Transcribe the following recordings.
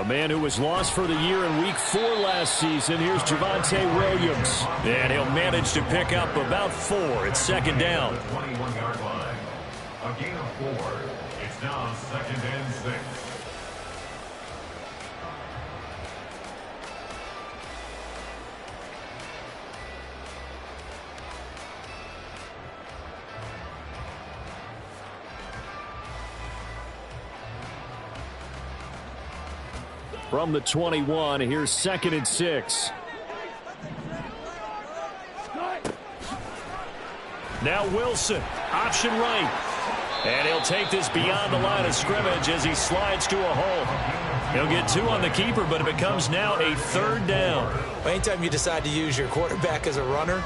A man who was lost for the year in Week 4 last season. Here's Javonte Williams. And he'll manage to pick up about 4 at second down. 21-yard line. A gain of 4. It's now 2nd and 6. From the 21, here's 2nd and 6. Now Wilson, option right. And he'll take this beyond the line of scrimmage as he slides to a hole. He'll get 2 on the keeper, but it becomes now a 3rd down. Anytime you decide to use your quarterback as a runner,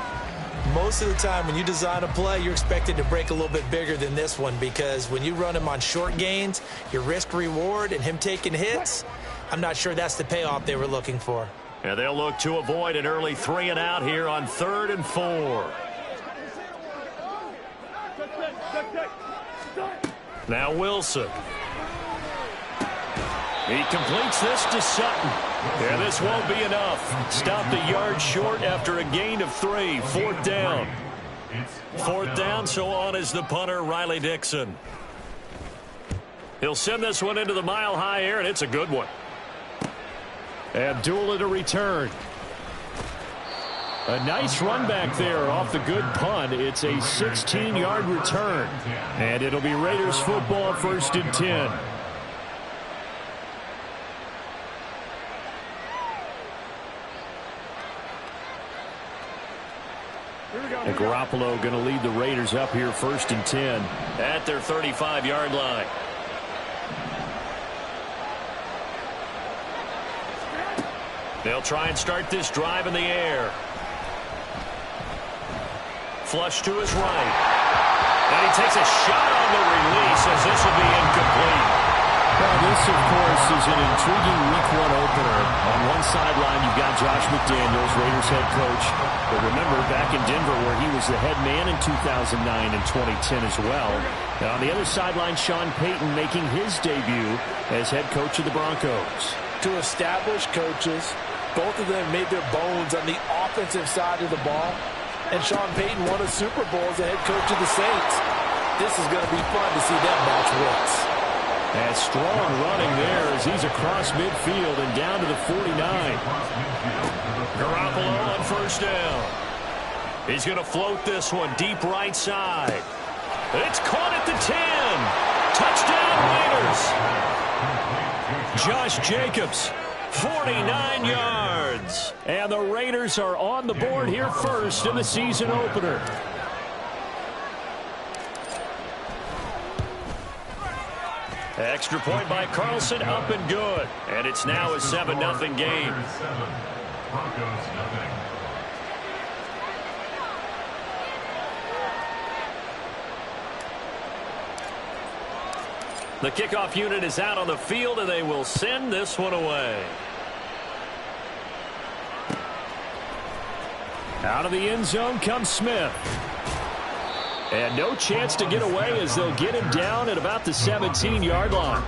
most of the time when you design a play, you're expected to break a little bit bigger than this one, because when you run him on short gains, your risk-reward and him taking hits, I'm not sure that's the payoff they were looking for. And they'll look to avoid an early 3 and out here on 3rd and 4. Now Wilson. He completes this to Sutton. And this won't be enough. Stopped a yard short after a gain of 3. 4th down. 4th down, so on is the punter, Riley Dixon. He'll send this one into the mile-high air, and it's a good one. Abdullah to return. A nice run back there off the good punt. It's a 16-yard return. And it'll be Raiders football, 1st and 10. And Garoppolo going to lead the Raiders up here 1st and 10 at their 35-yard line. They'll try and start this drive in the air. Flush to his right. And he takes a shot on the release as this will be incomplete. Well, this, of course, is an intriguing Week 1 opener. On one sideline, you've got Josh McDaniels, Raiders head coach. But remember, back in Denver, where he was the head man in 2009 and 2010 as well. And on the other sideline, Sean Payton making his debut as head coach of the Broncos. Two established coaches. Both of them made their bones on the offensive side of the ball. And Sean Payton won a Super Bowl as the head coach of the Saints. This is going to be fun to see them match wits. And strong running there as he's across midfield and down to the 49. Garoppolo on 1st down. He's going to float this one deep right side. It's caught at the 10. Touchdown Raiders. Josh Jacobs. 49 yards. And the Raiders are on the board here first in the season opener. Extra point by Carlson, up and good. And it's now a 7-0 game. The kickoff unit is out on the field, and they will send this one away. Out of the end zone comes Smith. And no chance to get away as they'll get him down at about the 17-yard line.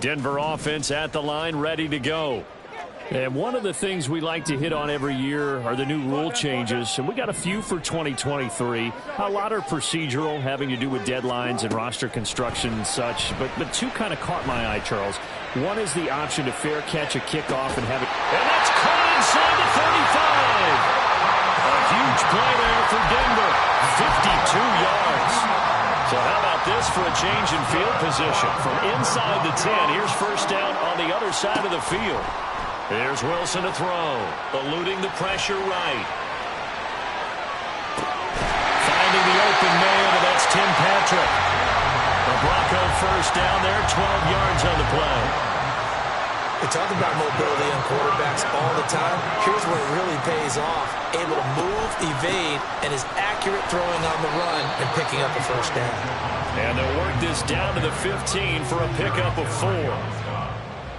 Denver offense at the line, ready to go. And one of the things we like to hit on every year are the new rule changes, and we got a few for 2023. A lot are procedural, having to do with deadlines and roster construction and such, but 2 kind of caught my eye, Charles. One is the option to fair catch a kickoff and have it, and that's caught inside the 35. A huge play there for Denver, 52 yards. So how about this for a change in field position? From inside the 10, here's 1st down on the other side of the field. Here's Wilson to throw, eluding the pressure right. Finding the open man, and that's Tim Patrick. The Bronco 1st down there, 12 yards on the play. We talk about mobility on quarterbacks all the time. Here's where it really pays off. Able to move, evade, and is accurate throwing on the run and picking up a 1st down. And they'll work this down to the 15 for a pickup of 4.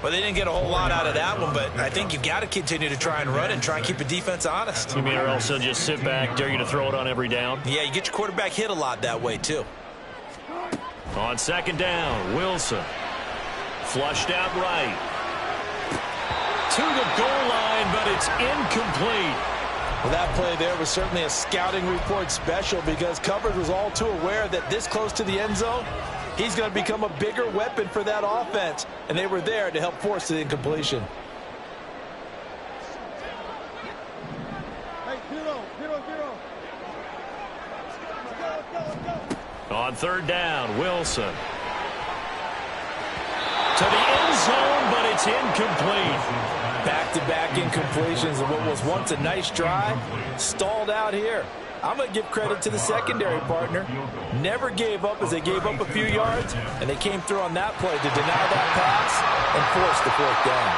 Well, they didn't get a whole lot out of that one, but I think you got to continue to try and run and try and keep the defense honest. You mean or else they'll just sit back, dare you to throw it on every down? Yeah, you get your quarterback hit a lot that way, too. On second down, Wilson. Flushed out right. To the goal line, but it's incomplete. Well, that play there was certainly a scouting report special because coverage was all too aware that this close to the end zone, he's going to become a bigger weapon for that offense, and they were there to help force the incompletion. On third down, Wilson. To the end zone, but it's incomplete. Back-to-back incompletions of what was once a nice drive, stalled out here. I'm going to give credit to the secondary partner. Never gave up as they gave up a few yards, and they came through on that play to deny that pass and force the fourth down.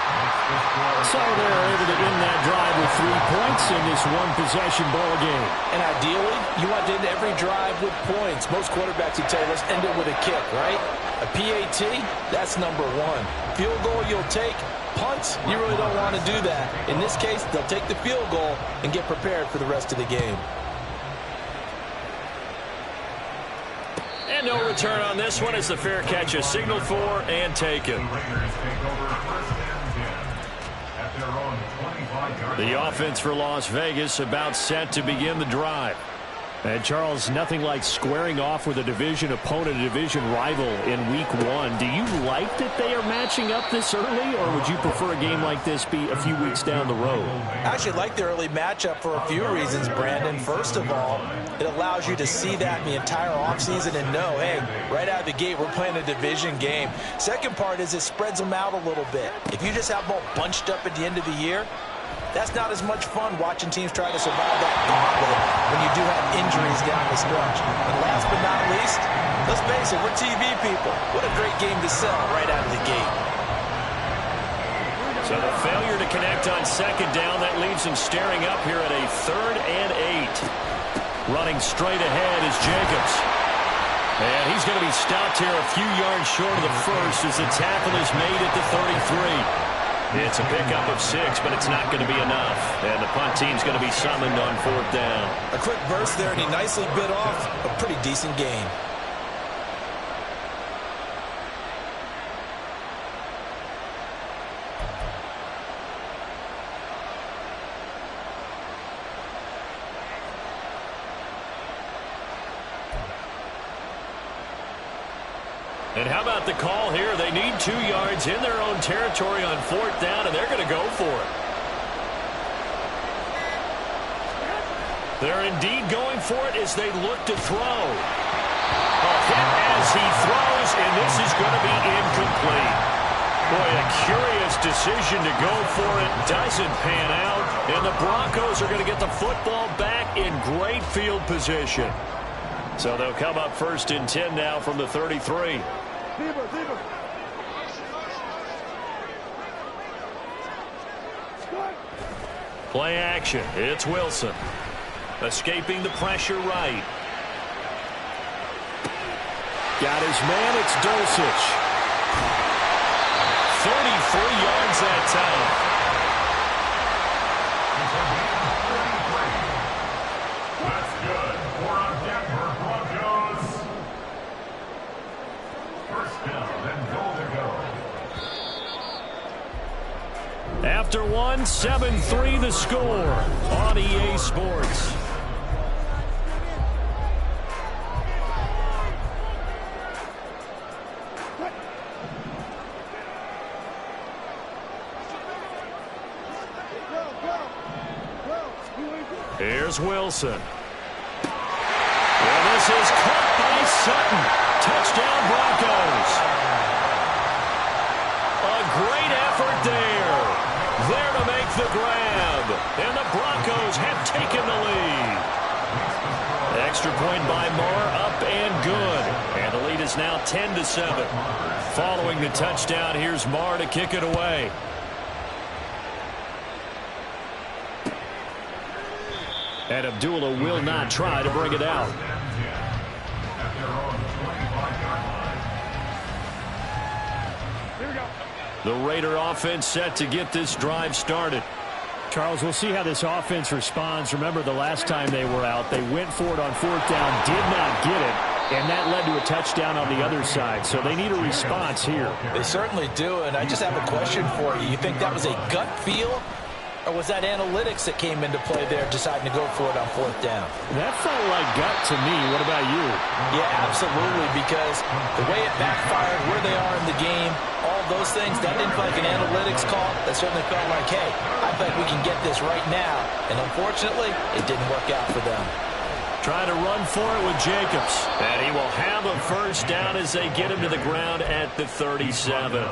So they're able to end that drive with 3 points in this one-possession ball game. And ideally, you want to end every drive with points. Most quarterbacks would tell you, let's end it with a kick, right? A PAT, that's number 1. Field goal you'll take. Punts, you really don't want to do that. In this case, they'll take the field goal and get prepared for the rest of the game. And no return on this one as the fair catch is signaled for and taken. The offense for Las Vegas about set to begin the drive. And Charles, nothing like squaring off with a division opponent, a division rival in week 1. Do you like that they are matching up this early, or would you prefer a game like this be a few weeks down the road? I actually like the early matchup for a few reasons, Brandon. First of all, it allows you to see that in the entire offseason and know, hey, right out of the gate, we're playing a division game. Second part is it spreads them out a little bit. If you just have them all bunched up at the end of the year, that's not as much fun watching teams try to survive that gauntlet when you do have injuries down the stretch. And last but not least, let's face it, we're TV people. What a great game to sell right out of the gate. So the failure to connect on second down, that leaves him staring up here at a 3rd and 8. Running straight ahead is Jacobs. And he's going to be stopped here a few yards short of the first as the tackle is made at the 33. It's a pickup of 6, but it's not going to be enough. And the punt team's going to be summoned on 4th down. A quick burst there, and he nicely bit off a pretty decent gain. And how about the call here? They need 2 yards in their own territory on 4th down, and they're going to go for it. They're indeed going for it as they look to throw. A hit as he throws, and this is going to be incomplete. Boy, a curious decision to go for it. Doesn't pan out, and the Broncos are going to get the football back in great field position. So they'll come up 1st and 10 now from the 33. Play action. It's Wilson. Escaping the pressure right. Got his man. It's Dulcich. 33 yards that time. After 1, 7-3 the score on EA Sports. Here's Wilson. And this is caught by Sutton. Touchdown Broncos. A great effort there. There to make the grab. And the Broncos have taken the lead. Extra point by Marr, up and good. And the lead is now 10-7. Following the touchdown, here's Marr to kick it away. And Abdullah will not try to bring it out. The Raider offense set to get this drive started. Charles, we'll see how this offense responds. Remember, the last time they were out, they went for it on fourth down, did not get it, and that led to a touchdown on the other side. So they need a response here. They certainly do, and I just have a question for you. You think that was a gut feel, or was that analytics that came into play there deciding to go for it on fourth down? That felt like gut to me. What about you? Yeah, absolutely, because the way it backfired, where they are in the game, all those things, that didn't feel like an analytics call. That certainly felt like, hey, I think we can get this right now. And unfortunately, it didn't work out for them. Trying to run for it with Jacobs. And he will have a first down as they get him to the ground at the 37.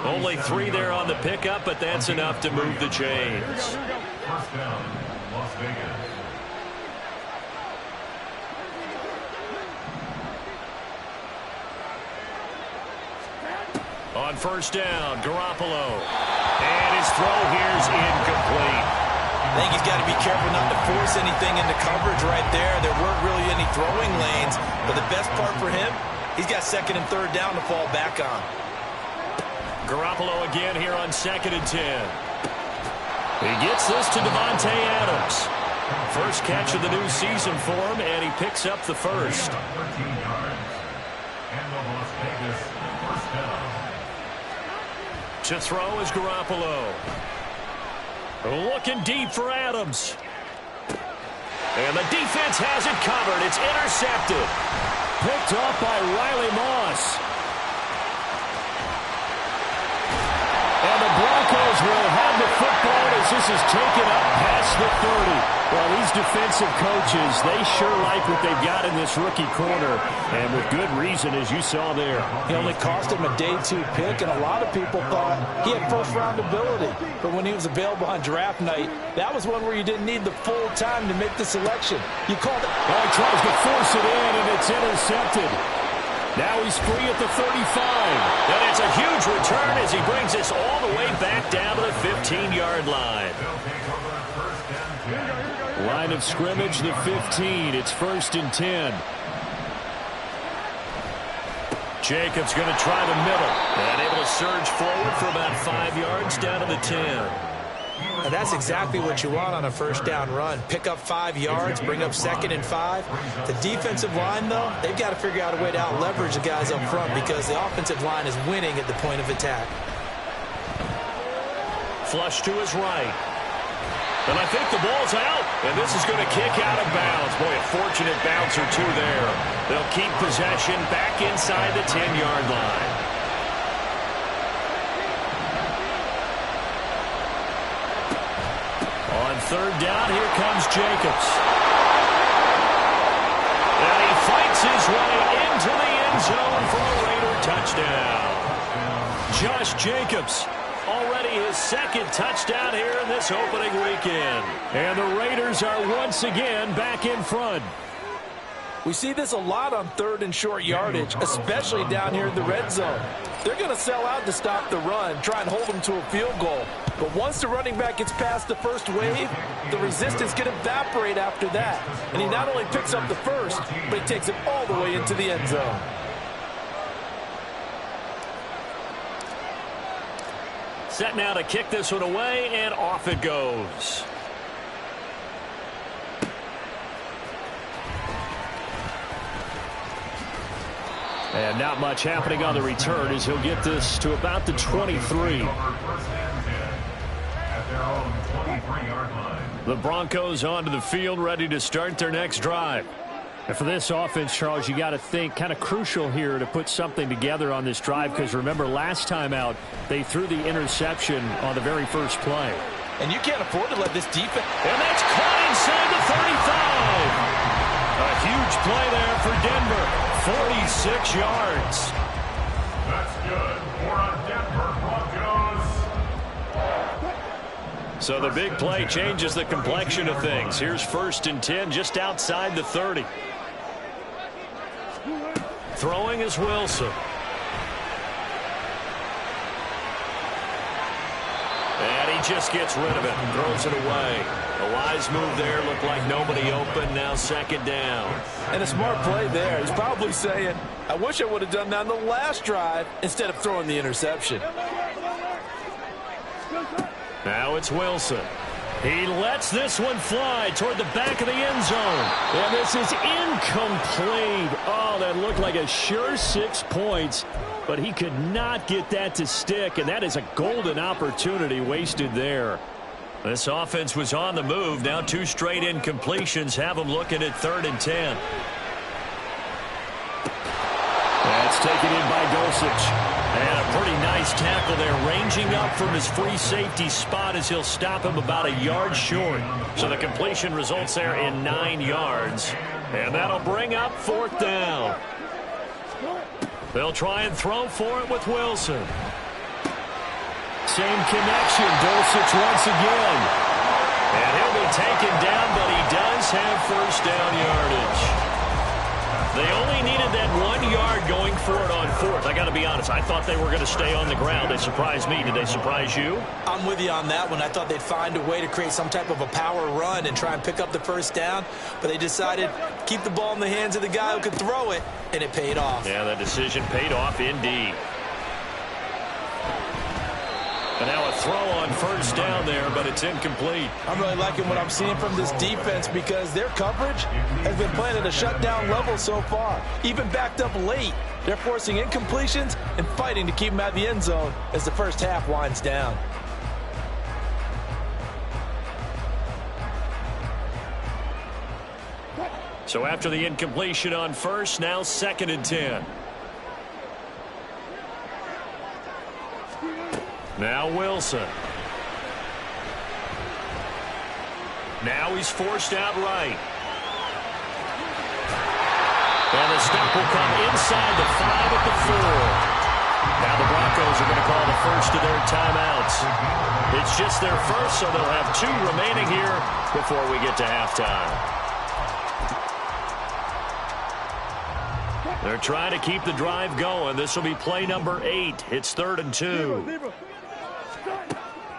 Only 3 there on the pickup, but that's enough to move the chains. First down, Las Vegas. On first down, Garoppolo. And his throw here is incomplete. I think he's got to be careful not to force anything into coverage right there. There weren't really any throwing lanes, but the best part for him, he's got second and third down to fall back on. Garoppolo again here on 2nd and 10. He gets this to Devontae Adams. First catch of the new season for him, and he picks up the first. 13 yards. And the Las Vegas first down. To throw is Garoppolo. Looking deep for Adams. And the defense has it covered. It's intercepted. Picked off by Riley Moss. And the Broncos will have the football as this is taken up past the 30. Well, these defensive coaches, they sure like what they've got in this rookie corner. And with good reason, as you saw there. He only cost him a day 2 pick, and a lot of people thought he had first-round ability. But when he was available on draft night, that was one where you didn't need the full time to make the selection. You called it. Oh, he tries to force it in, and it's intercepted. Now he's free at the 35. And it's a huge return as he brings this all the way back down to the 15-yard line. Line of scrimmage, the 15. It's 1st and 10. Jacobs going to try the middle. And able to surge forward for about 5 yards down to the 10. And that's exactly what you want on a first down run. Pick up 5 yards, bring up 2nd and 5. The defensive line, though, they've got to figure out a way to out-leverage the guys up front because the offensive line is winning at the point of attack. Flush to his right. And I think the ball's out. And this is going to kick out of bounds. Boy, a fortunate bounce or two there. They'll keep possession back inside the 10-yard line. On 3rd down, here comes Jacobs. And he fights his way into the end zone for a Raider touchdown. Josh Jacobs. Already his 2nd touchdown here in this opening weekend. And the Raiders are once again back in front. We see this a lot on 3rd and short yardage, especially down here in the red zone. They're going to sell out to stop the run, try and hold them to a field goal. But once the running back gets past the first wave, the resistance can evaporate after that. And he not only picks up the first, but he takes it all the way into the end zone. Set now to kick this one away, and off it goes. And not much happening on the return as he'll get this to about the 23. The Broncos onto the field, ready to start their next drive. And for this offense, Charles, you got to think kind of crucial here to put something together on this drive because remember last time out they threw the interception on the very first play. And you can't afford to let this defense. And that's caught inside the 35. A huge play there for Denver. 46 yards. That's good for a Denver Broncos. So the big play changes the complexion of things. Here's 1st and 10 just outside the 30. Throwing is Wilson. And he he just gets rid of it and throws it away. A wise move there. Looked like nobody open. Now second down. And a smart play there. He's probably saying, I wish I would have done that on the last drive instead of throwing the interception. Now it's Wilson. He lets this one fly toward the back of the end zone. And this is incomplete. Oh, that looked like a sure 6 points. But he could not get that to stick, and that is a golden opportunity wasted there. This offense was on the move. Now 2 straight incompletions have them looking at 3rd and 10. That's taken in by Dulcich. And a pretty nice tackle there, ranging up from his free safety spot as he'll stop him about a yard short. So the completion results there in 9 yards. And that'll bring up 4th down. They'll try and throw for it with Wilson. Same connection, Dulcich once again. And he'll be taken down, but he does have first down yardage. They only needed that 1 yard going for it on 4th. I got to be honest, I thought they were going to stay on the ground. They surprised me. Did they surprise you? I'm with you on that one. I thought they'd find a way to create some type of a power run and try and pick up the first down, but they decided to keep the ball in the hands of the guy who could throw it, and it paid off. Yeah, that decision paid off indeed. And now a throw on first down there, but it's incomplete. I'm really liking what I'm seeing from this defense because their coverage has been playing at a shutdown level so far. Even backed up late, they're forcing incompletions and fighting to keep them at the end zone as the first half winds down. So after the incompletion on first, now 2nd and 10. Now Wilson. Now he's forced out right. And the stop will come inside the 5 at the 4. Now the Broncos are going to call the first of their timeouts. It's just their first, so they'll have 2 remaining here before we get to halftime. They're trying to keep the drive going. This will be play number 8. It's 3rd and 2.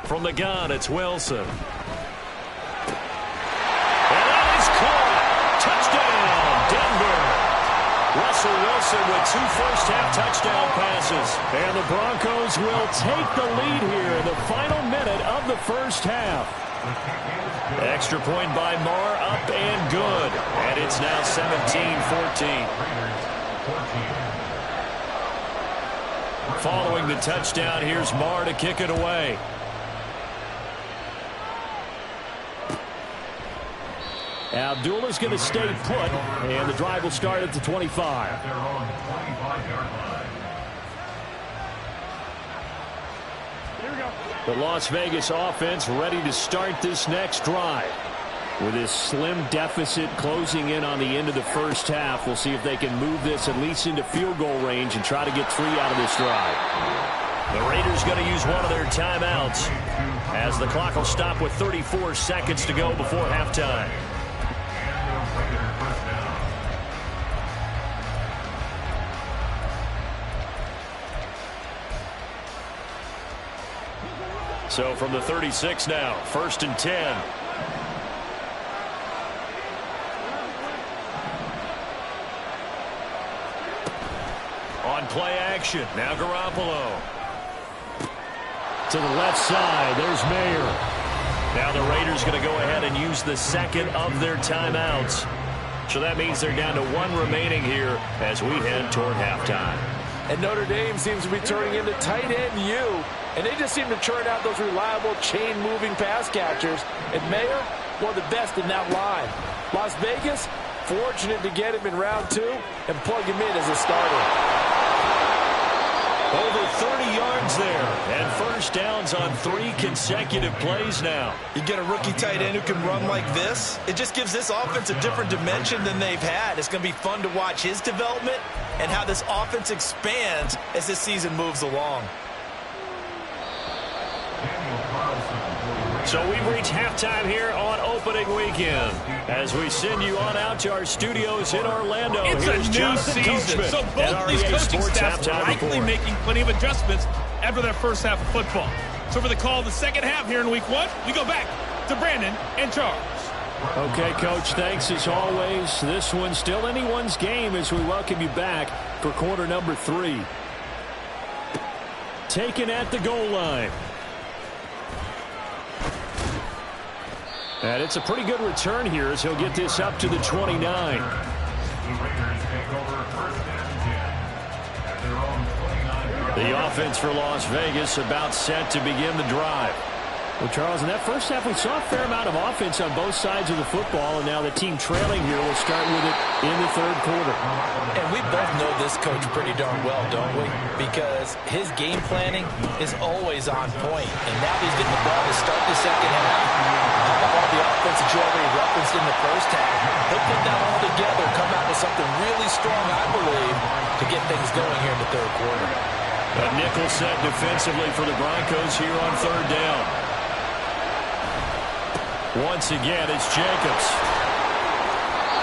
From the gun, it's Wilson. And that is caught. Touchdown, Denver. Russell Wilson with 2 first-half touchdown passes. And the Broncos will take the lead here in the final minute of the first half. Extra point by Marr, up and good. And it's now 17-14. Following the touchdown, here's Marr to kick it away. Abdullah's going to stay put, and the drive will start at the 25. The Las Vegas offense ready to start this next drive. With this slim deficit closing in on the end of the first half, we'll see if they can move this at least into field goal range and try to get 3 out of this drive. The Raiders going to use one of their timeouts as the clock will stop with 34 seconds to go before halftime. So from the 36 now, 1st and 10. On play action, now Garoppolo. To the left side, there's Mayer. Now the Raiders going to go ahead and use the 2nd of their timeouts. So that means they're down to 1 remaining here as we head toward halftime. And Notre Dame seems to be turning into tight end U. And they just seem to churn out those reliable chain-moving pass catchers. And Mayer, one of the best in that line. Las Vegas, fortunate to get him in round 2 and plug him in as a starter. Over 30 yards there, and first downs on 3 consecutive plays now. You get a rookie tight end who can run like this, it just gives this offense a different dimension than they've had. It's going to be fun to watch his development and how this offense expands as this season moves along. So we've reached halftime here on opening weekend. As we send you on out to our studios in Orlando. It's Here's a new Jonathan season, Coachman so both these REA coaching Sports staffs halftime likely report. making plenty of adjustments after their first half of football. So for the call of the second half here in week 1, we go back to Brandon and Charles. Okay, Coach, thanks as always. This one's still anyone's game as we welcome you back for quarter number 3. Taken at the goal line. And it's a pretty good return here as he'll get this up to the 29. The Raiders take over first and 10 at their own 29-yard line. The offense for Las Vegas about set to begin the drive. Well, Charles, in that first half, we saw a fair amount of offense on both sides of the football, and now the team trailing here will start with it in the third quarter. And we both know this coach pretty darn well, don't we? Because his game planning is always on point, and now he's getting the ball to start the second half. How about all the offense that you already referenced in the first half? He'll put that all together, come out with something really strong, I believe, to get things going here in the third quarter. A nickel set defensively for the Broncos here on third down. Once again, it's Jacobs.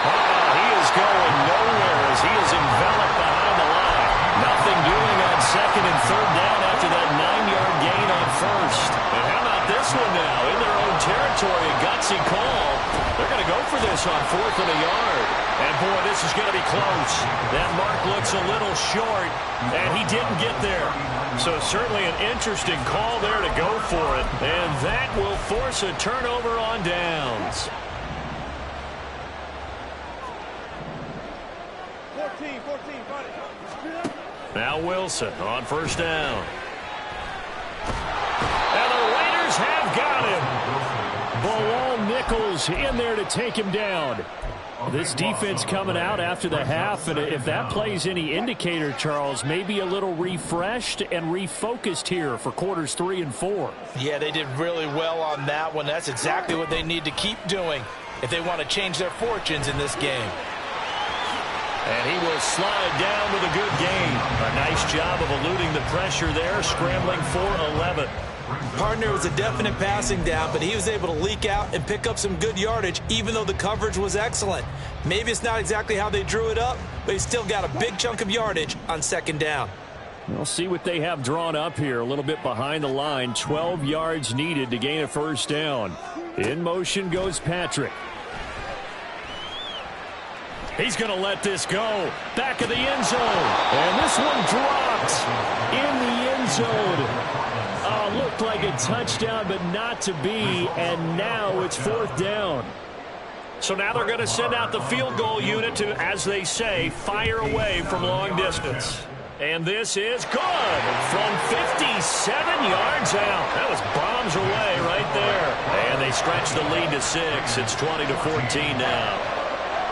He is going nowhere as he is enveloped behind the line. Nothing doing on second and third down after that 9-yard gain on first. And how about this one now? In their own territory, a gutsy call. They're going to go for this on 4th and a yard. And, boy, this is going to be close. That mark looks a little short, and he didn't get there. So certainly an interesting call there to go for it. And that will force a turnover on downs. 14, buddy. Now Wilson on first down. And the Raiders have got him. Bilal Nichols in there to take him down. This defense coming out after the half, and if that plays any indicator, Charles, maybe a little refreshed and refocused here for quarters 3 and 4. Yeah, they did really well on that one. That's exactly what they need to keep doing if they want to change their fortunes in this game. And he will slide down with a good gain. A nice job of eluding the pressure there, scrambling for 11. Partner was a definite passing down, but he was able to leak out and pick up some good yardage, even though the coverage was excellent. Maybe it's not exactly how they drew it up, but he still got a big chunk of yardage on second down. We'll see what they have drawn up here. A little bit behind the line. 12 yards needed to gain a first down. In motion goes Patrick. He's going to let this go. Back of the end zone. And this one dropped in the end zone. Looked like a touchdown, but not to be. And now it's 4th down. So now they're going to send out the field goal unit to, as they say, fire away from long distance. And this is good from 57 yards out. That was bombs away right there. And they stretch the lead to 6. It's 20-14 now.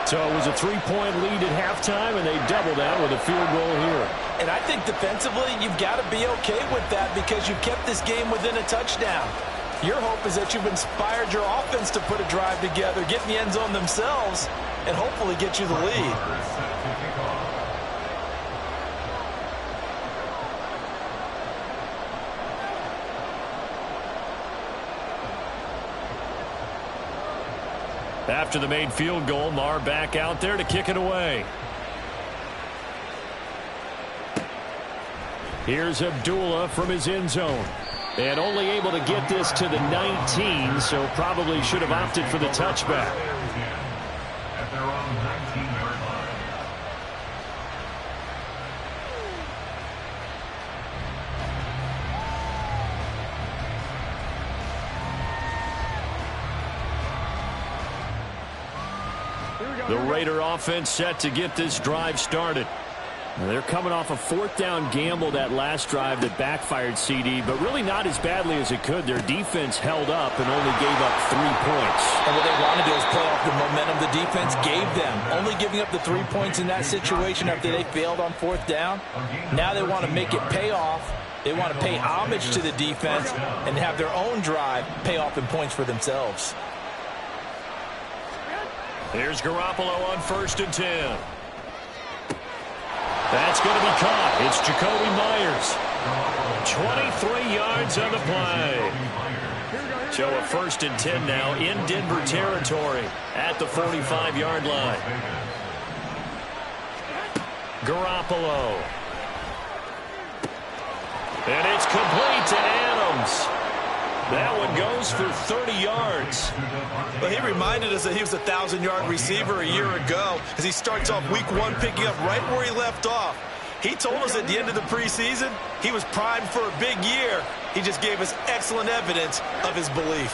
So it was a 3-point lead at halftime, and they doubled that with a field goal here. And I think defensively, you've got to be okay with that because you've kept this game within a touchdown. Your hope is that you've inspired your offense to put a drive together, get in the end zone themselves, and hopefully get you the lead. After the made field goal, Marr back out there to kick it away. Here's Abdullah from his end zone. And only able to get this to the 19, so probably should have opted for the touchback. At their own 19-yard line. The Raider offense set to get this drive started. Now they're coming off a 4th down gamble that last drive that backfired, CD, but really not as badly as it could. Their defense held up and only gave up 3 points. And what they wanted to do is play off the momentum the defense gave them. Only giving up the 3 points in that situation after they failed on 4th down. Now they want to make it pay off. They want to pay homage to the defense and have their own drive pay off in points for themselves. Here's Garoppolo on 1st and 10. That's going to be caught. It's Jacoby Myers. 23 yards on the play. So a 1st and 10 now in Denver territory at the 45-yard line. Garoppolo. And it's complete to Adams. That one goes for 30 yards. Well, he reminded us that he was a 1,000-yard receiver a year ago as he starts off week 1 picking up right where he left off. He told us at the end of the preseason he was primed for a big year. He just gave us excellent evidence of his belief.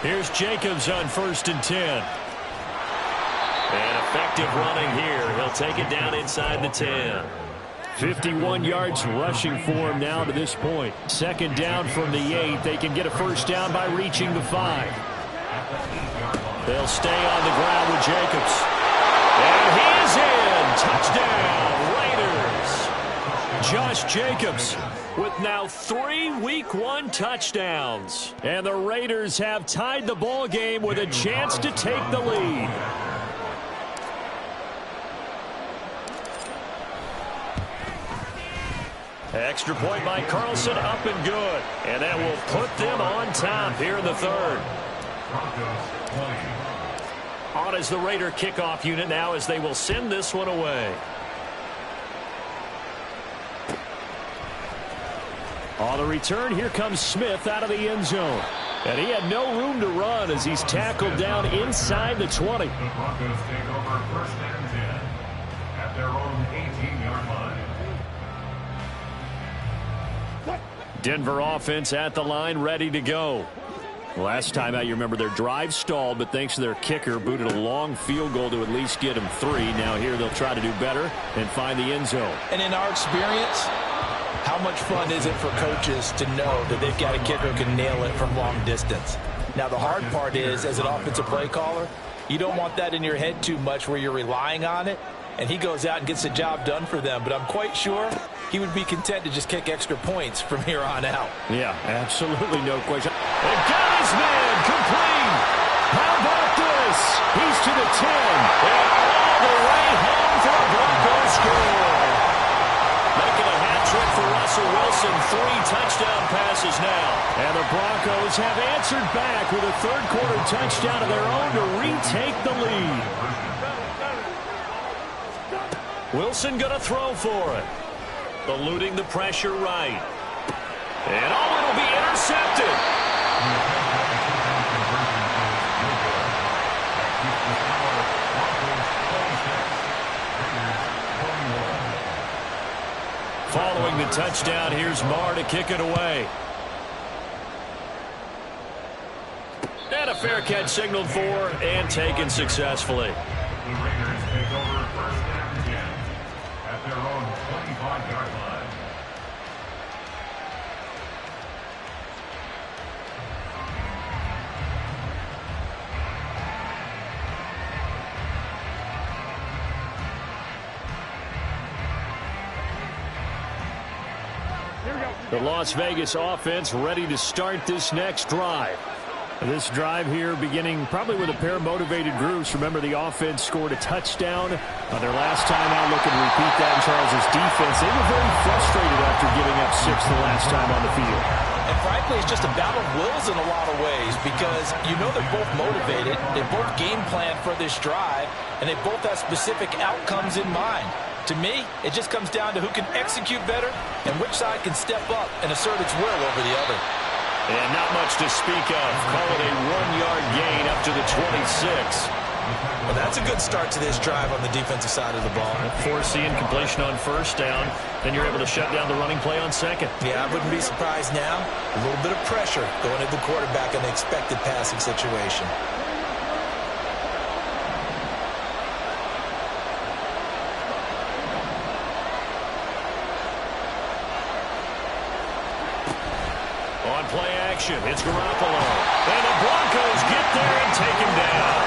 Here's Jacobs on 1st and 10. And effective running here. He'll take it down inside the 10. 51 yards rushing for him now to this point. 2nd down from the 8. They can get a 1st down by reaching the 5. They'll stay on the ground with Jacobs. And he is in. Touchdown, Raiders. Josh Jacobs with now 3 Week 1 touchdowns. And the Raiders have tied the ball game with a chance to take the lead. Extra point by Carlson, up and good. And that will put them on top here in the 3rd. On is the Raider kickoff unit now as they will send this one away. On the return, here comes Smith out of the end zone. And he had no room to run as he's tackled down inside the 20. The Broncos take over 1st and 10 at their own 18-yard line. Denver offense at the line, ready to go. Last time out, you remember their drive stalled, but thanks to their kicker, booted a long field goal to at least get them 3. Now here they'll try to do better and find the end zone. And in our experience, how much fun is it for coaches to know that they've got a kicker who can nail it from long distance? Now the hard part is, as an offensive play caller, you don't want that in your head too much where you're relying on it, and he goes out and gets the job done for them. But I'm quite sure he would be content to just kick extra points from here on out. Yeah, absolutely no question. And got his man complete. How about this? He's to the 10. And all the way home for a Broncos score. Making a hat trick for Russell Wilson. 3 touchdown passes now. And the Broncos have answered back with a 3rd-quarter touchdown of their own to retake the lead. Wilson going to throw for it. Eluding the pressure right. And it'll be intercepted. Following the touchdown, here's Marr to kick it away. And a fair catch signaled for and taken successfully. The Raiders take over 1st and 10 at their own 25-yard line. The Las Vegas offense ready to start this next drive. This drive here beginning probably with a pair of motivated groups. Remember, the offense scored a touchdown on their last time out. Looking to repeat that in Charles' defense. They were very frustrated after giving up 6 the last time on the field. And frankly, it's just a battle of wills in a lot of ways because you know they're both motivated. They both game plan for this drive, and they both have specific outcomes in mind. To me, it just comes down to who can execute better and which side can step up and assert its will over the other. And not much to speak of. Call it a 1-yard gain up to the 26. Well, that's a good start to this drive on the defensive side of the ball. Forcing completion on 1st down. Then you're able to shut down the running play on 2nd. Yeah, I wouldn't be surprised now. A little bit of pressure going at the quarterback in the expected passing situation. On play action, it's Garoppolo. And the Broncos get there and take him down.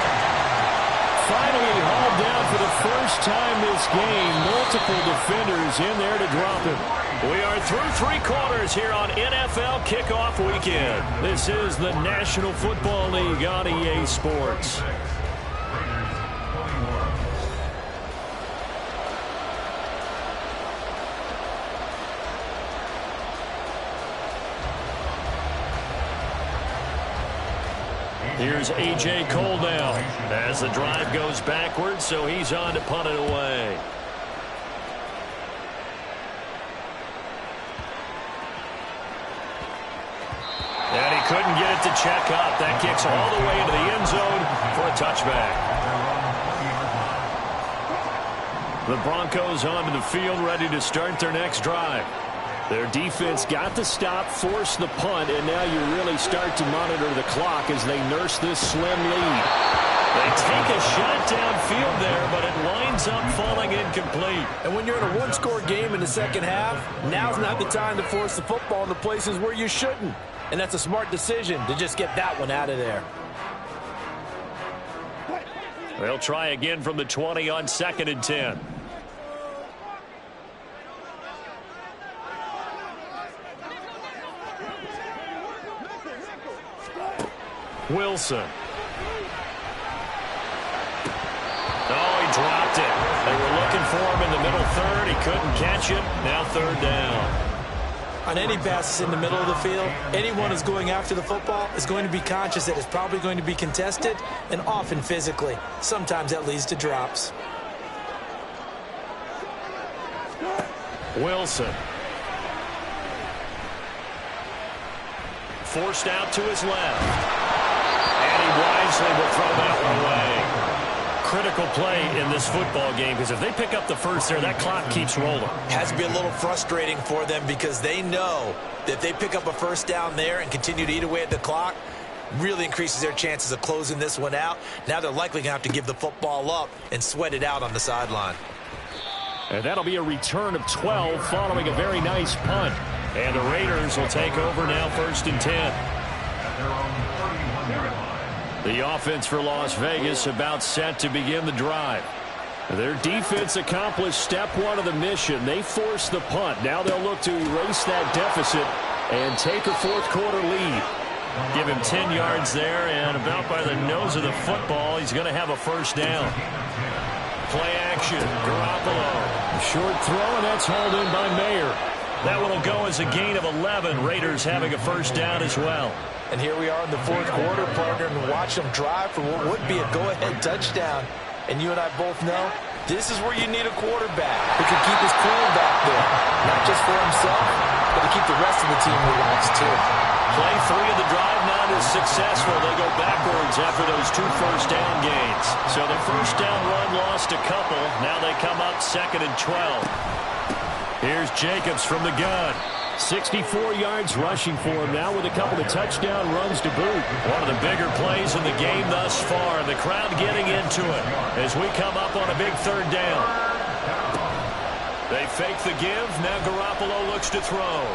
Finally hauled down for the first time this game. Multiple defenders in there to drop him. We are through 3 quarters here on NFL Kickoff Weekend. This is the National Football League on EA Sports. Here's A.J. Cole now as the drive goes backwards, so he's on to punt it away. And he couldn't get it to check up. That kicks all the way into the end zone for a touchback. The Broncos onto the field, ready to start their next drive. Their defense got the stop, forced the punt, and now you really start to monitor the clock as they nurse this slim lead. They take a shot downfield there, but it winds up falling incomplete. And when you're in a one-score game in the second half, now's not the time to force the football in the places where you shouldn't. And that's a smart decision to just get that one out of there. They'll try again from the 20 on 2nd and 10. Wilson. Oh, he dropped it. They were looking for him in the middle third. He couldn't catch it. Now 3rd down. On any passes in the middle of the field, anyone who's going after the football is going to be conscious that it's probably going to be contested, and often physically. Sometimes that leads to drops. Wilson. Forced out to his left. And he wisely will throw that one away. Critical play in this football game, because if they pick up the first there, that clock keeps rolling. Has to be a little frustrating for them because they know that if they pick up a first down there and continue to eat away at the clock, really increases their chances of closing this one out. Now they're likely going to have to give the football up and sweat it out on the sideline. And that'll be a return of 12 following a very nice punt. And the Raiders will take over now 1st and 10. The offense for Las Vegas about set to begin the drive. Their defense accomplished step 1 of the mission. They forced the punt. Now they'll look to erase that deficit and take a 4th quarter lead. Give him 10 yards there, and about by the nose of the football, he's going to have a first down. Play action. Garoppolo. A short throw, and that's hauled in by Mayer. That one will go as a gain of 11. Raiders having a first down as well. And here we are in the 4th quarter, partner, and watch them drive for what would be a go-ahead touchdown. And you and I both know this is where you need a quarterback who can keep his cool back there. Not just for himself, but to keep the rest of the team relaxed, too. Play 3 of the drive not as successful. They go backwards after those 2 first down gains. So the first down run lost a couple. Now they come up 2nd and 12. Here's Jacobs from the gun. 64 yards rushing for him now with a couple of touchdown runs to boot. One of the bigger plays in the game thus far. The crowd getting into it as we come up on a big 3rd down. They fake the give. Now Garoppolo looks to throw.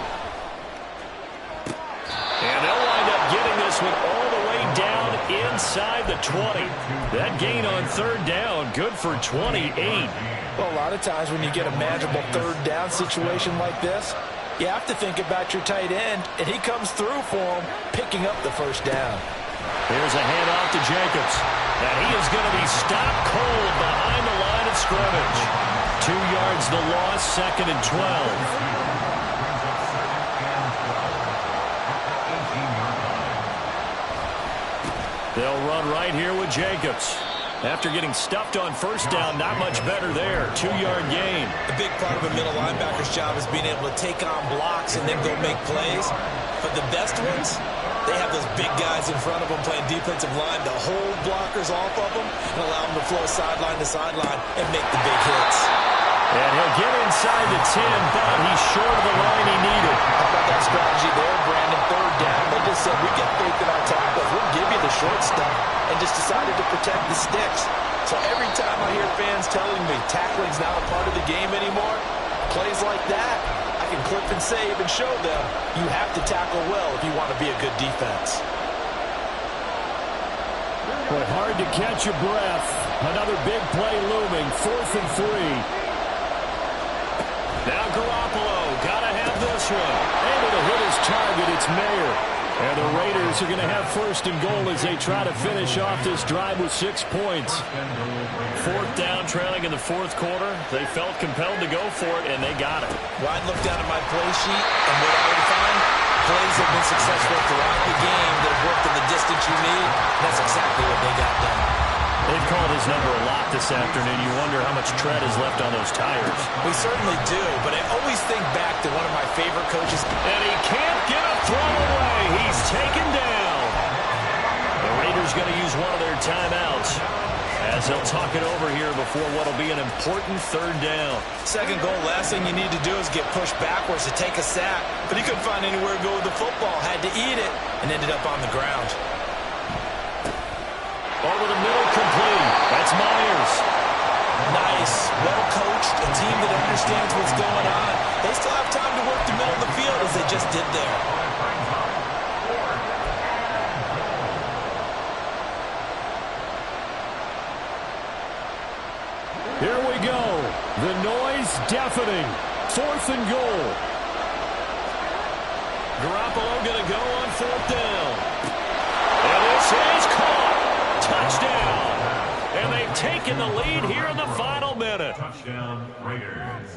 And they'll wind up getting this one all the way down inside the 20. That gain on 3rd down, good for 28. Well, a lot of times when you get a manageable 3rd down situation like this, you have to think about your tight end, and he comes through for him, picking up the first down. Here's a handoff to Jacobs. And he is going to be stopped cold behind the line of scrimmage. 2 yards the loss, 2nd and 12. They'll run right here with Jacobs. After getting stuffed on first down, not much better there. 2-yard gain. A big part of a middle linebacker's job is being able to take on blocks and then go make plays. But the best ones, they have those big guys in front of them playing defensive line to hold blockers off of them and allow them to flow sideline to sideline and make the big hits. And he'll get inside the 10, but he's short of the line he needed. How about that strategy there, Brandon? 3rd down. They just said, we get faith in our tackles. We'll give you the short stuff, and just decided to protect the sticks. So every time I hear fans telling me tackling's not a part of the game anymore, plays like that, I can clip and save and show them you have to tackle well if you want to be a good defense. But hard to catch your breath. Another big play looming. 4th and 3. Now Garoppolo, gotta have this one. Able to hit his target, it's Mayer. And the Raiders are going to have 1st and goal as they try to finish off this drive with 6 points. 4th down, trailing in the 4th quarter. They felt compelled to go for it, and they got it. Well, I look down at my play sheet, and what I would find, plays have been successful throughout the game that have worked in the distance you need. That's exactly what they got done. They've called his number a lot this afternoon. You wonder how much tread is left on those tires. We certainly do, but I always think back to one of my favorite coaches. And he can't get a throw away. He's taken down. timeouts as they'll talk it over here before what will be an important third down. Second goal, last thing you need to do is get pushed backwards to take a sack. But he couldn't find anywhere to go with the football, had to eat it, and ended up on the ground. Over the middle, complete. That's Myers. Nice, well coached, a team that understands what's going on. They still have time to work the middle of the field as they just did there. Here we go. The noise deafening. 4th and goal. Garoppolo going to go on 4th down. And this is caught. Touchdown. And they've taken the lead here in the final minute. Touchdown, Raiders.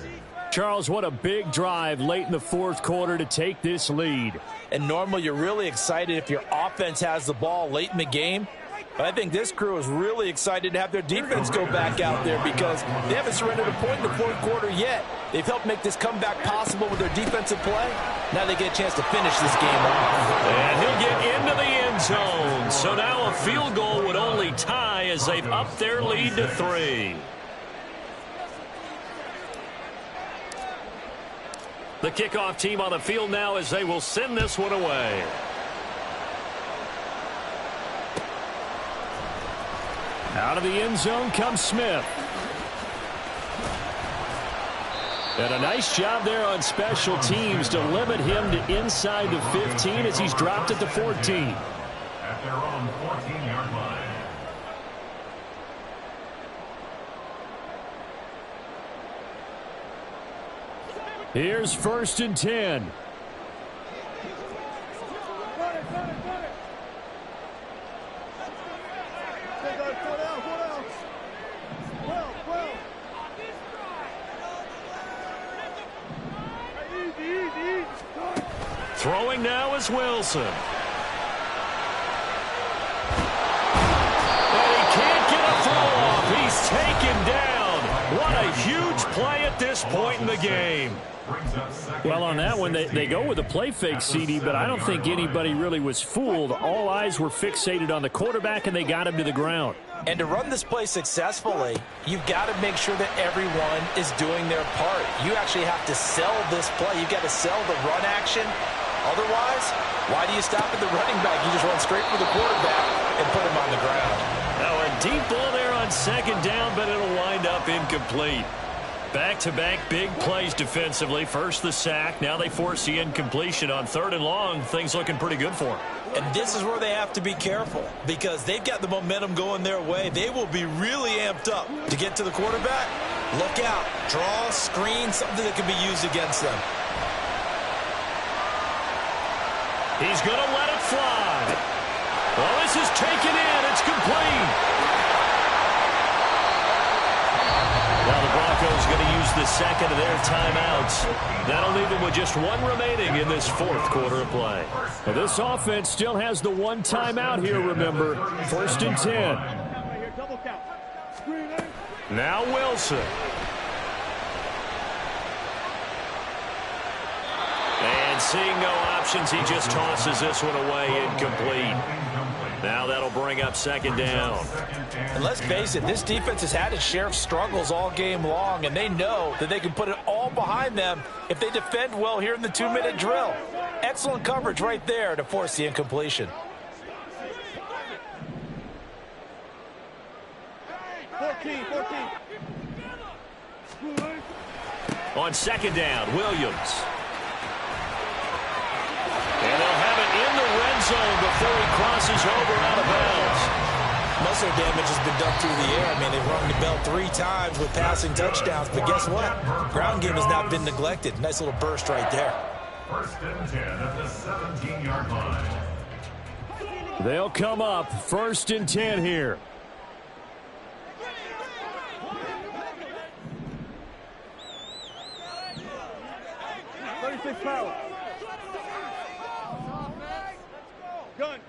Charles, what a big drive late in the 4th quarter to take this lead. And normally you're really excited if your offense has the ball late in the game. But I think this crew is really excited to have their defense go back out there because they haven't surrendered a point in the 4th quarter yet. They've helped make this comeback possible with their defensive play. Now they get a chance to finish this game off. And he'll get into the end zone. So now a field goal would only tie as they've upped their lead to 3. The kickoff team on the field now as they will send this one away. Out of the end zone comes Smith. And a nice job there on special teams to limit him to inside the 15 as he's dropped at the 14. At their own 14-yard line. Here's 1st and 10. Throwing now is Wilson. And he can't get a throw off. He's taken down. What a huge play at this point in the game. Well, on that one, they go with a play fake, CD, but I don't think anybody really was fooled. All eyes were fixated on the quarterback, and they got him to the ground. And to run this play successfully, you've got to make sure that everyone is doing their part. You actually have to sell this play. You've got to sell the run action. Otherwise, why do you stop at the running back? You just run straight for the quarterback and put him on the ground. Now a deep ball there on 2nd down, but it'll wind up incomplete. Back-to-back big plays defensively. First the sack. Now they force the incompletion on 3rd and long. Things looking pretty good for them. And this is where they have to be careful because they've got the momentum going their way. They will be really amped up to get to the quarterback. Look out. Draw, screen, something that can be used against them. He's going to let it fly. Well, this is taken in. It's complete. Now the Broncos going to use the second of their timeouts. That'll leave them with just one remaining in this 4th quarter of play. Well, this offense still has the one timeout here, remember. 1st and 10. Now Wilson. And seeing no options, he just tosses this one away, incomplete. Now that'll bring up 2nd down. And let's face it, this defense has had its share of struggles all game long, and they know that they can put it all behind them if they defend well here in the 2-minute drill. Excellent coverage right there to force the incompletion. 14. On 2nd down, Williams. And they'll have it in the red zone before he crosses over out of bounds. Most of their damage has been done through the air. I mean, they've rung the bell 3 times with passing touchdowns. But guess what? Ground game has not been neglected. Nice little burst right there. 1st and 10 at the 17-yard line. They'll come up 1st and 10 here. Power. Gun.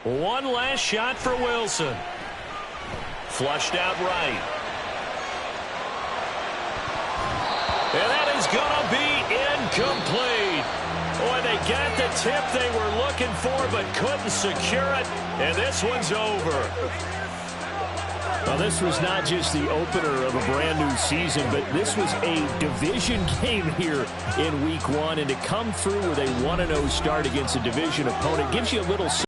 One last shot for Wilson. Flushed out right. And that is going to be incomplete. Boy, they got the tip they were looking for but couldn't secure it, and this one's over. Well, this was not just the opener of a brand-new season, but this was a division game here in Week 1, and to come through with a 1-0 start against a division opponent gives you a little